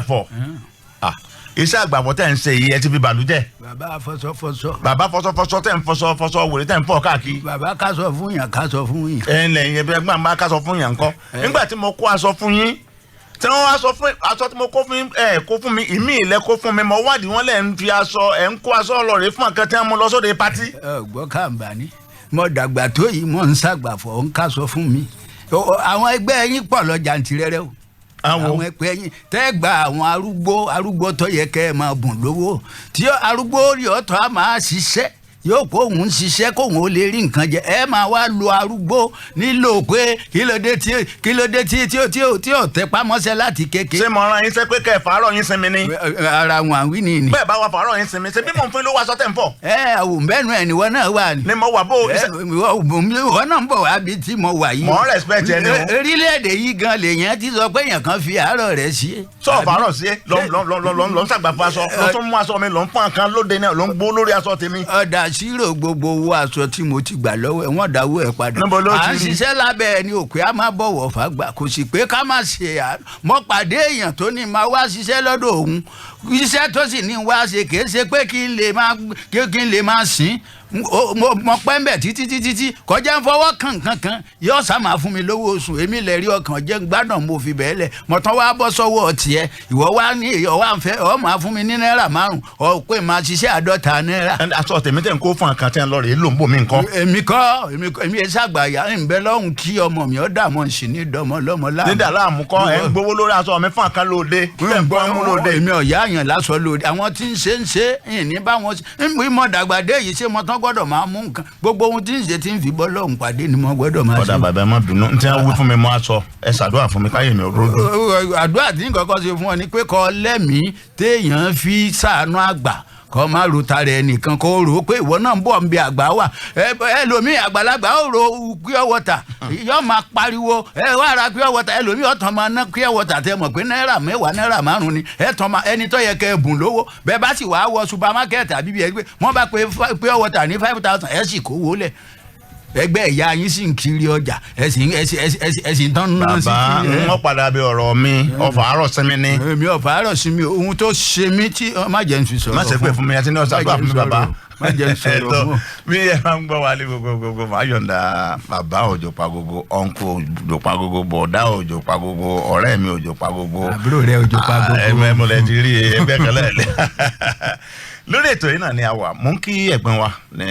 àgbàfọ̀ iṣẹ́ àgbàfọ̀ tẹ̀ ń ṣe yìí ẹ ti fi bàlújẹ́. bàbá fọṣọ. bàbá fọṣọ tẹ̀ ń fọṣọ wèrè tẹ̀ ń fọ káàkiri. bàbá kásọ fún yàn. ẹ ǹlẹ̀ yẹn bẹ́ẹ̀ gbọ́n bá kásọ fún yàn ńkọ́. nígbà tí mo kó aṣọ fún yín tí wọ́n wá sọ fún aṣọ tí mo kó fún kó fún mi ìmí ilẹ̀ kó fún mi mo wádìí wọn lẹ̀ ń fi aṣọ ẹ̀ ń kó aṣọ lọ́ọ̀rẹ́ fún àkàn tí wọ́n mú lọ sóde pátí. gbọ́ kàǹbà ni mo dàgbà tó yìí mo ń ṣàgbàfọ̀ ń kásọ fún mi àwọn ẹgbẹ́ yín pọ̀ lọ jàǹtìrẹrẹ o àwọn ẹgbẹ́ yín tẹ́ gba àwọn arúgbó tó yẹ kẹ́ ẹ máa bùn lówó tí arúgbó rí ọ̀tọ̀ á máa ṣiṣẹ́ yóò kó òun ṣiṣẹ́ kó òun ó lè rí nǹkan jẹ ẹ máa wá lo arúgbó nílò pé kí ló dé tí ò tẹ pamọ́sẹ́ láti kéke. ṣé mo rán yín sẹ́ pé kẹ́ ẹ̀ fàárọ̀ yín sinmi ni. ara wọn àwí ni. bẹ́ẹ̀ bá wa fàárọ̀ yín sinmi ṣe bí mò ń fún lówó aṣọ tẹ̀ ń fọ̀. àwọn bẹ́ẹ̀nu ẹ̀ ni wọ́n náà wà ní. ni mo wà bó. wọ́n náà ń bọ̀ wá bí tí mo wà yìí. mo respect ẹni o. orílẹ̀-èdè yìí gan lèèyàn ti sọ pé èèyàn kan fi àárọ̀ rẹ̀ sí. sọ fàárọ̀ sí lọ ń ṣàgbàfọ̀ aṣọ lọ tún mú aṣọ mi lọ ń fún àkàn lóde náà lọ ń gbó lórí aṣọ tèmi. ọ̀dà ṣírò gbogbo owó aṣọ tí mo ti gbà lọ́wọ́ ẹ̀ wọ́n dáwọ́ ẹ̀ padà. à ń ṣiṣẹ́ lábẹ́ ẹni òkè á máa bọ̀wọ̀ fàgbà kò sì pé ká má ṣe mọ́ pàdé èèyàn tó ní máa wá ṣiṣẹ́ lọ́dọ̀ òun iṣẹ́ tó sì ní wá ṣe kì í ṣe pé kí n lè máa sìn mo pẹ́ ń bẹ̀ títí kọjá ń fọwọ́ kankan yóò sá máa fún mi lówó oṣù èmi lè rí ọkàn jẹ́ gbádùn mo fi bẹ́ẹ̀ lẹ̀ mo tán wá bọ́ sọ́wọ́ tiẹ̀ ìwọ wá ní èyí ọwọ́ àǹfẹ́ ọ máa fún mi ní náírà 5 ọ pé máa ṣiṣẹ́ 50 náírà. aṣọ tèmi tẹ̀ ń kó fún àkàntì ẹ̀ lọ́rẹ̀ èlò ń bò mí nǹkan. èmi ẹ̀ ṣàgbàyà ń bẹ lọ́hùn kí ọmọ mi ọ̀ dààmú sí ní dọ́mọ lọ́mọ láàmú. nídà láàmú kọ́ ẹ̀ ń gbowó lórí aṣọ mi fún àkàn lóde. èmi ọ̀yá àyàn lásọ lóde àwọn tí ń ṣe ìní báwọn ìmọ̀ dàgbàdé yìí ṣé mo tán gbọ́dọ̀ máa mú nǹkan gbogbo ohun tí ń ṣe tí ń fi bọ́ lọ́hùn pàdé ni mo gbọ́dọ̀ máa ṣe. ọ̀dà bàbá ẹ má bínú n tí wọ́n wí fún mi mọ́ aṣọ ẹ ṣàdúrà fún mi káyé mi ò ròdò. àdúrà tí nǹkan kan ṣe fún ọ ni pé kọ́ lẹ́mìí téèyàn fi ṣàánú àgbà kọ́ máa ro tara ẹnìkan kó rò ó pé ìwọ náà ń bọ̀ ń bí àgbà wà ẹlòmíì àgbàlagbà ó ro pure water yóò máa pariwo wá ra pure water ẹlòmíì ọ̀tàn máa ná pure water tẹ mọ̀ pé náírà 10 náírà 5 ni ẹni tó yẹ kẹ́ ẹ bùn lówó bẹ́ẹ̀ bá sì wàá wọ supermarket àbí bí ẹ gbé wọ́n bá pe pure water ní 5,000 ẹ sì kówó lẹ̀ ẹgbẹ́ ìyá yín sì ń kiri ọjà ẹ̀sìn tán náà sí kiri. bàbá wọn padà bí ọ̀rọ̀ mi ọ̀fà àárọ̀ sinmi ni. èmi ọ̀fà àárọ̀ sinmi ohun tó ṣe mí tí má jẹ́ n fi sọ̀rọ̀ fún. má ṣe pé fún mi àti ní ọ̀sán àgbà fún mi bàbá. má jẹ́ n sọ̀rọ̀ fún. mi ẹ máa ń gbọ́ wálé gbogbo máa yọ̀ǹda bàbá Ojopagogo ọ̀nkù Ojopagogo bọ̀dá Ojopagogo ọ̀rẹ́ mi Ojopagogo. àbúrò rẹ Ojopagogo. mo lẹ ti rí ẹgbẹ́ kan lẹ́ẹ̀lẹ́ lórí ètò yìí náà ni a wà mú kí ẹ̀gbọ́n wa ní